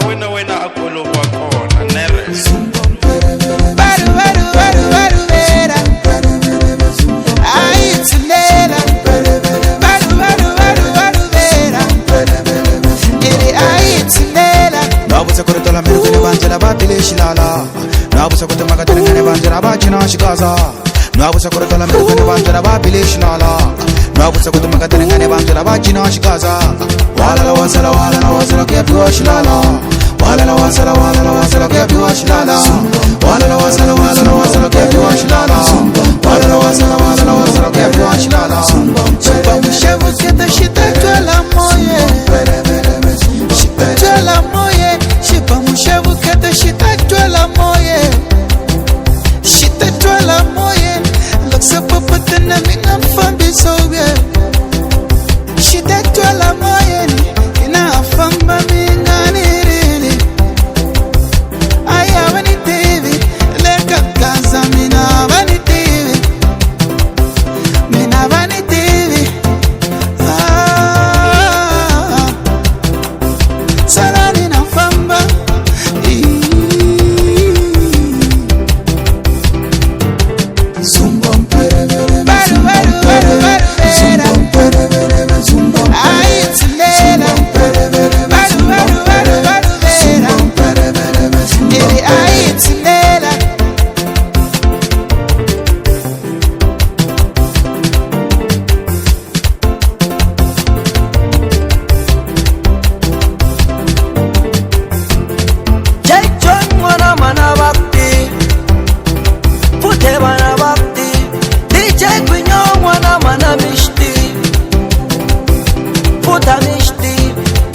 wena akolokwa khona neres baru vera ayitsinela baru vera iri ayitsinela nabusa kuritola mero kene banjela babile shilala nabusa kutuma katene kene banjela bachina shikaza nabusa kuritola mero kene banjela babile shilala nabusa kutuma katene kene banjela bachina shikaza wala wasala kepiwa shilala wala wasala kepiwa shilala wala wasala kepiwa shilala wala wasala kepiwa shilala Chipa mushevu keta shita twala moye Shita twala moye Chipa mushevu keta shita twala moye Shita twala moye Laksa papata na minga mfambi soge Shita twala moye Ina afamba minga nirili Aya wani TV Leka kaza mina wani TV Mina wani TV Salani na famba zumba mpere Baru vera ayitsinela Baru vera iri ayitsinela Jaichon wana mana bakti Pute mana bakti DJ Quinyo wana mana mishti Puta mishti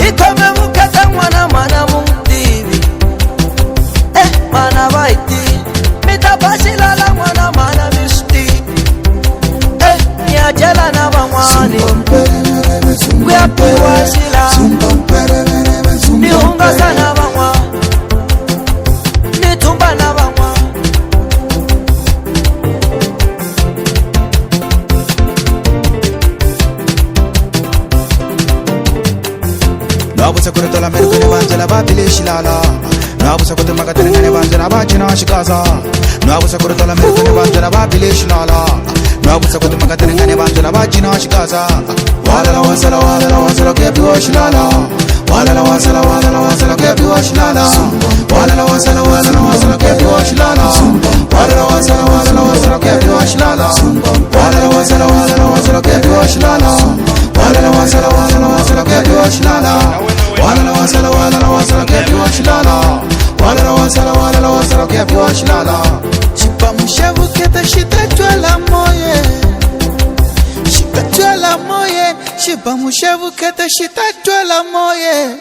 Ikome mukata wana mana mungtivi mana baiti Mita basilala wana mana mishti Niajela na bangwani Kuya kuwa sila Niunga sana bangwa Nitumba na bangwa nabusa kuritola mero kene banjela babile shilala nabusa kutuma katene kene banjela bachina shikaza nabusa kuritola mero kene banjela babile shilala nabusa kutuma katene kene banjela bachina shikaza wala wasala kepiwa shilala wala wasala kepiwa shilala wala wasala kepiwa shilala wala wasala kepiwa shilala wala wasala kepiwa shilala wala wasala kepiwa shilala wala wasala kepiwa shilala wala wasala kepiwa shilala Chipa mushevu keta shita twala moye Shita twala moye Chipa mushevu keta shita twala moye